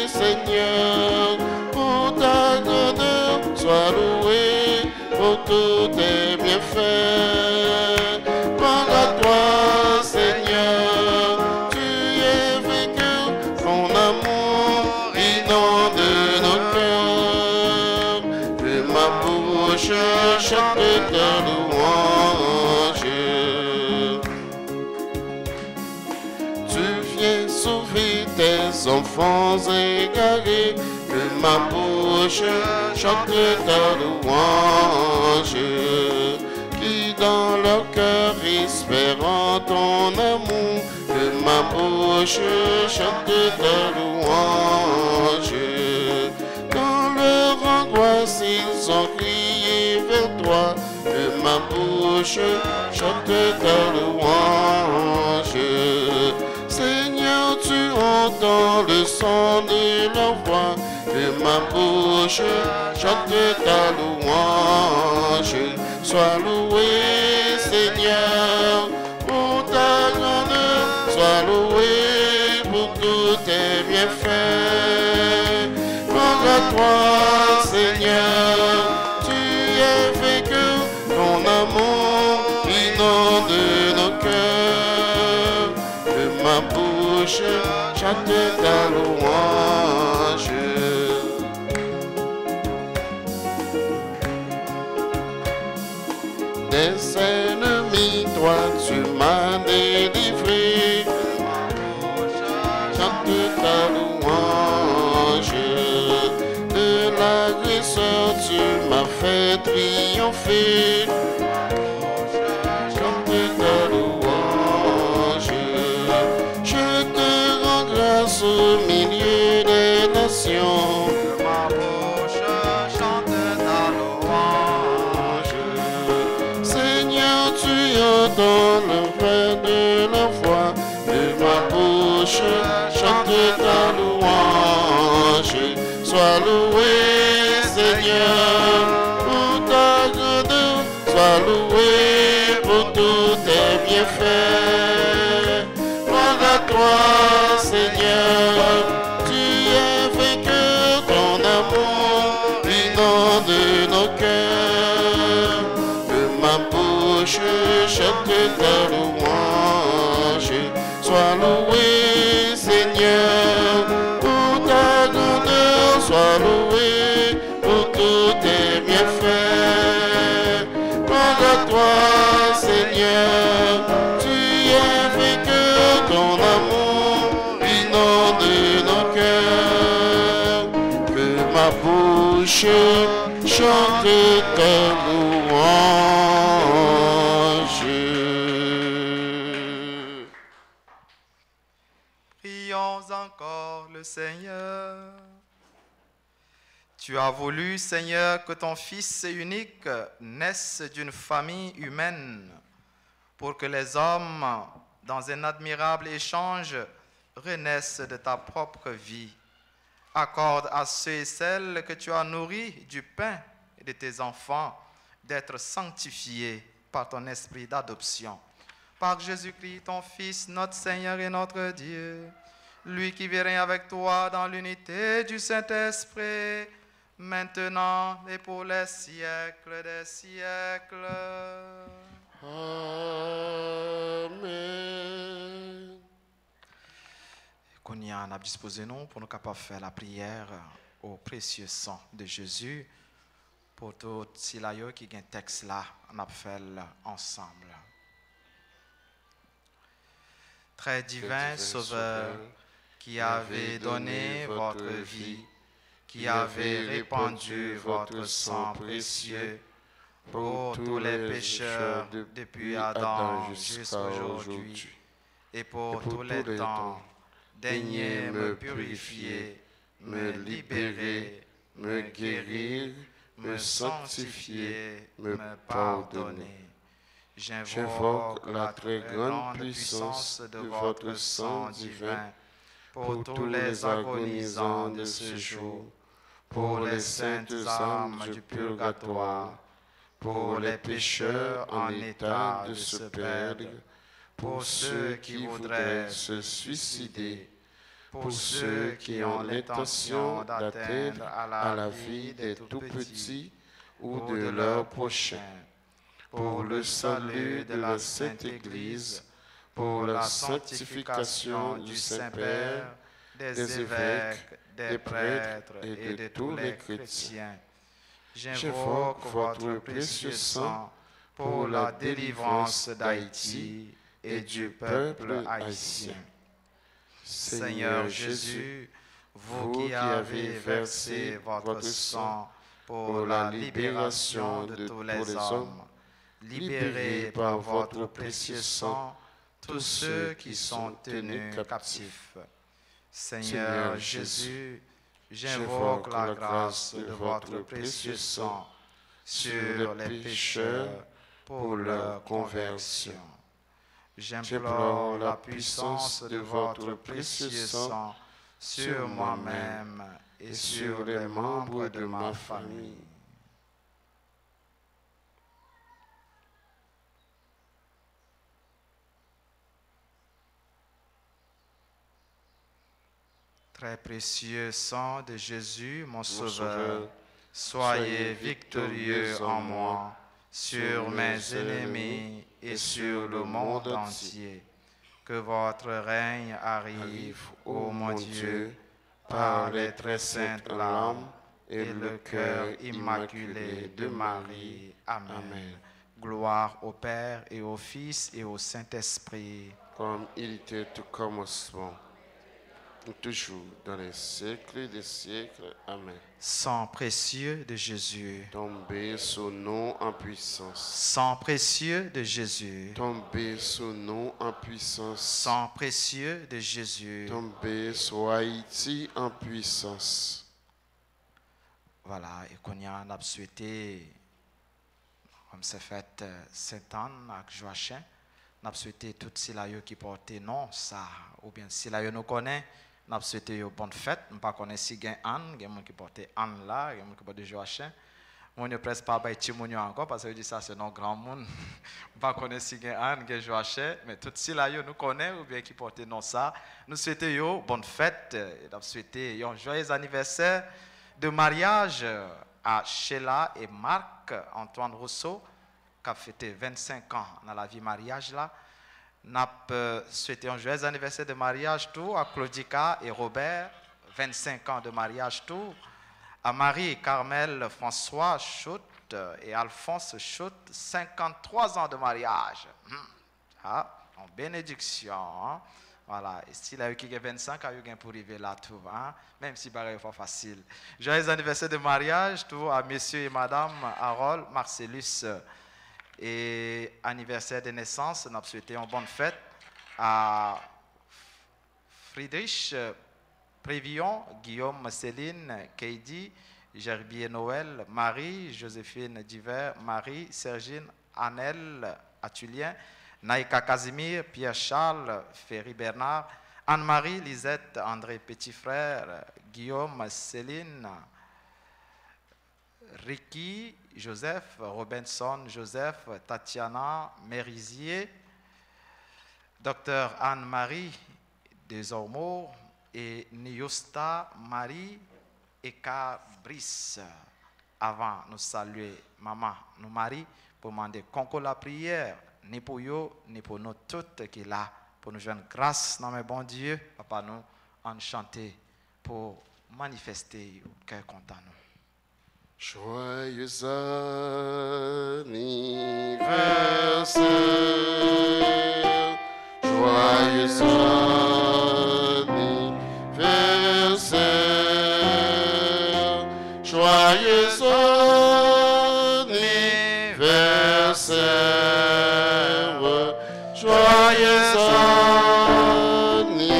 Seigneur, pour ta grandeur, sois loué pour tous tes bienfaits. Par à toi, Seigneur, tu es vainqueur, ton amour inonde nos cœurs. De ma bouche chante ta louange. Tu viens sauver tes enfants égarés. De ma bouche chante ta louange. Qui dans leur cœur espèrent ton amour. De ma bouche chante ta louange. Dans leur angoisse ils ont crié vers toi. De ma bouche chante ta louange. Seigneur, tu entends le son de leur voix. De ma bouche chante ta louange. Sois loué, Seigneur, pour ta grandeur. Sois loué pour tous tes bienfaits. Gloire à toi, Seigneur, tu es vainqueur, ton amour inonde nos cœurs. De ma bouche chante ta louange. Des ennemis, toi tu m'as délivré. Chante ta louange. De l'agresseur tu m'as fait triompher. Chante ta louange. Je te rends grâce au milieu des nations. De ma bouche chante ta louange. Seigneur, tu entends le vrai de la voix. De ma bouche chante ta louange. sois loué, Seigneur, pour ta grandeur, sois loué pour tous tes bienfaits. Gloire à toi, Seigneur, tu es vainqueur, ton amour inonde nos cœurs. Que ma bouche chante ta louange, sois loué, Seigneur, pour ta grandeur, sois loué pour tous tes bienfaits. Gloire à toi, Seigneur, tu es vainqueur, ton amour inonde nos cœurs. Que ma bouche chante ta louange. Prions encore le Seigneur. Tu as voulu, Seigneur, que ton Fils unique naisse d'une famille humaine, pour que les hommes, dans un admirable échange, renaissent de ta propre vie. Accorde à ceux et celles que tu as nourris du pain et de tes enfants d'être sanctifiés par ton esprit d'adoption. Par Jésus-Christ, ton Fils, notre Seigneur et notre Dieu, lui qui vit avec toi dans l'unité du Saint-Esprit, maintenant et pour les siècles des siècles. Amen. Qu'on y a disposé nous pour nous capables de faire la prière au précieux sang de Jésus. Pour tout si là qui a un texte là, on a fait ensemble. Très divin Sauveur, qui avez donné votre vie, qui avez répandu votre sang précieux pour tous les pécheurs depuis Adam jusqu'à aujourd'hui, et pour tous les temps, daignez me purifier, me libérer, me guérir, me sanctifier, me pardonner. J'invoque la très grande puissance de votre sang divin pour tous les agonisants de ce jour, pour les saintes âmes du purgatoire, pour les pécheurs en état de se perdre, pour ceux qui voudraient se suicider, pour ceux qui ont l'intention d'atteindre à la vie des tout-petits ou de leurs prochains, pour le salut de la Sainte Église, pour la sanctification du Saint-Père, des évêques, des prêtres et de tous les chrétiens. J'invoque votre précieux sang pour la délivrance d'Haïti et du peuple haïtien. Seigneur Jésus, vous qui avez versé votre sang pour la libération de tous les hommes, libérez par votre précieux sang tous ceux qui sont tenus captifs. Seigneur Jésus, j'invoque la grâce de votre précieux sang sur les pécheurs pour leur conversion. J'implore la puissance de votre précieux sang sur moi-même et sur les membres de ma famille. Très précieux sang de Jésus, mon Sauveur, soyez victorieux en moi, sur mes ennemis et sur le monde entier. Que votre règne arrive, ô mon Dieu, par les très saintes larmes et le cœur immaculé de Marie. Amen. Gloire au Père et au Fils et au Saint-Esprit. Comme il était au commencement, toujours dans les siècles des siècles. Amen. Sang précieux de Jésus. Tombez sur nous en puissance. Sang précieux de Jésus. Tombez sur nous en puissance. Sang précieux de Jésus. Tombez sur Haïti en puissance. Voilà, et qu'on y a souhaité, comme c'est fait Saint-Anne avec Joachim, on a souhaité toutes ces qui portent non ça, ou bien si là nous connaît, Nous avons souhaité une bonne fête. Je ne sais pas si il y a Anne, il y a des gens qui portent Anne là, il y a des gens qui portent Joachim. Je ne presque pas Timonio encore parce que je dis ça, c'est nos grands monde. Je ne sais pas si il y a Anne, il y a Joachim, mais tout ceux là, nous connaissons ou bien qui portent non ça. Nous souhaitons une bonne fête. Nous avons souhaité un joyeux anniversaire de mariage à Sheila et Marc Antoine Rousseau, qui a fêté 25 ans dans la vie mariage là. Nous avons souhaité un joyeux anniversaire de mariage tout à Claudica et Robert, 25 ans de mariage tout, à Marie-Carmel François Choute et Alphonse Choute, 53 ans de mariage. Ah, en bénédiction. Hein? Voilà, et s'il y a eu qui a 25 ans, il y a pour arriver là tout, hein? Même si ce n'est pas facile. Joyeux anniversaire de mariage tout à messieurs et madame Harold Marcellus. Et anniversaire de naissance, nous avons souhaité une bonne fête à Friedrich Prévillon, Guillaume Céline, Keidi, Gerbier Noël, Marie, Joséphine Diver, Marie, Sergine, Annelle, Atulien, Naïka Casimir, Pierre-Charles, Ferry Bernard, Anne-Marie, Lisette, André Petit-Frère, Guillaume Céline, Ricky, Joseph, Robinson, Joseph, Tatiana, Mérisier, Dr Anne-Marie Desormeaux et Niosta Marie et Cabris. Avant nous saluer maman, nous Marie, pour demander qu'on la prière, ni pour eux, ni pour nous toutes qui là, pour nous joindre grâce dans mes bons Dieu, papa nous enchanter pour manifester au cœur content nous. Joyeux anniversaire, joyeux anniversaire, joyeux anniversaire, joyeux anniversaire.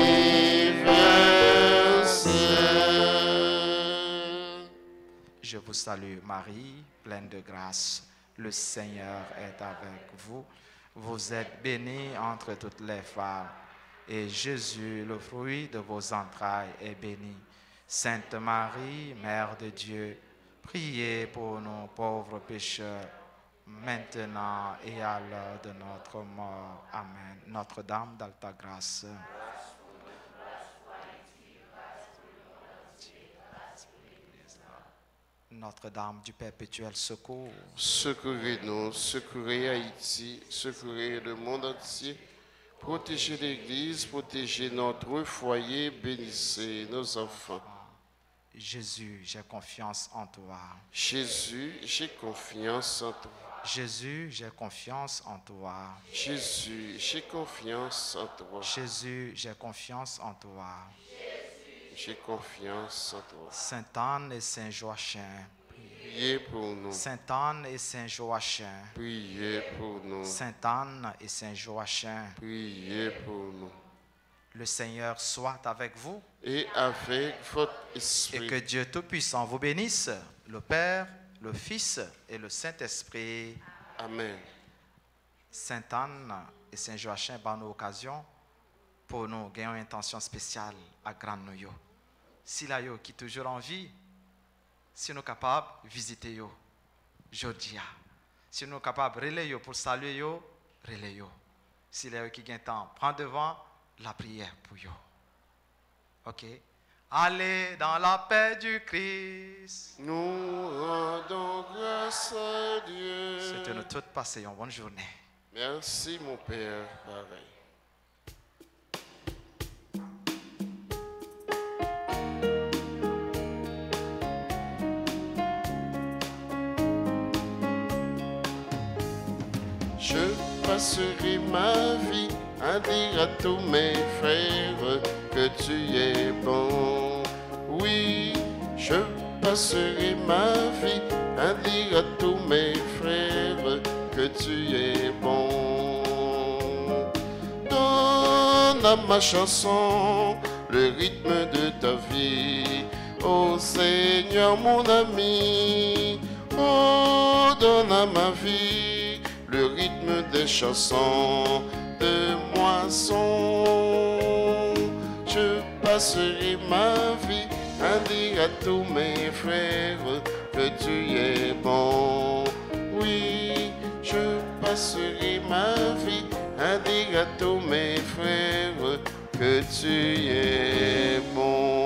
Je vous salue Marie, pleine de grâce. Le Seigneur est avec vous. Vous êtes bénie entre toutes les femmes. Et Jésus, le fruit de vos entrailles, est béni. Sainte Marie, Mère de Dieu, priez pour nous pauvres pécheurs, maintenant et à l'heure de notre mort. Amen. Notre-Dame d'Alta Grâce. Notre-Dame du Perpétuel Secours. Secourez-nous, secourez Haïti, secourez le monde entier. Protégez l'Église, protégez notre foyer, bénissez nos enfants. Jésus, j'ai confiance en toi. Jésus, j'ai confiance en toi. Jésus, j'ai confiance en toi. Jésus, j'ai confiance en toi. Jésus, j'ai confiance en toi. J'ai confiance en toi. Sainte Anne et Saint Joachim. Priez pour nous. Sainte Anne et Saint Joachim. Priez pour nous. Sainte Anne et Saint Joachim. Priez pour nous. Le Seigneur soit avec vous. Et avec votre esprit. Et que Dieu Tout-Puissant vous bénisse, le Père, le Fils et le Saint-Esprit. Amen. Sainte Anne et Saint Joachim, bonne occasion pour nous gagner une intention spéciale à Grand Noyo. Si là yo qui toujours en vie, si nous sommes capables de visiter yo, Jodia. Si nous sommes capables de relayer pour saluer yo, relayer yo. Si là yo qui gagne temps, prends devant la prière pour yo. OK? Allez dans la paix du Christ. Nous rendons grâce à Dieu. C'était nous toutes passer une bonne journée. Merci mon Père, pareil. Je passerai ma vie à dire à tous mes frères que tu es bon. Oui, je passerai ma vie à dire à tous mes frères que tu es bon. Donne à ma chanson le rythme de ta vie, ô Seigneur mon ami. Oh, donne à ma vie le rythme des chansons de moisson. Je je passerai ma vie à dire à tous mes frères que tu es bon. Oui, je passerai ma vie à dire à tous mes frères que tu es bon.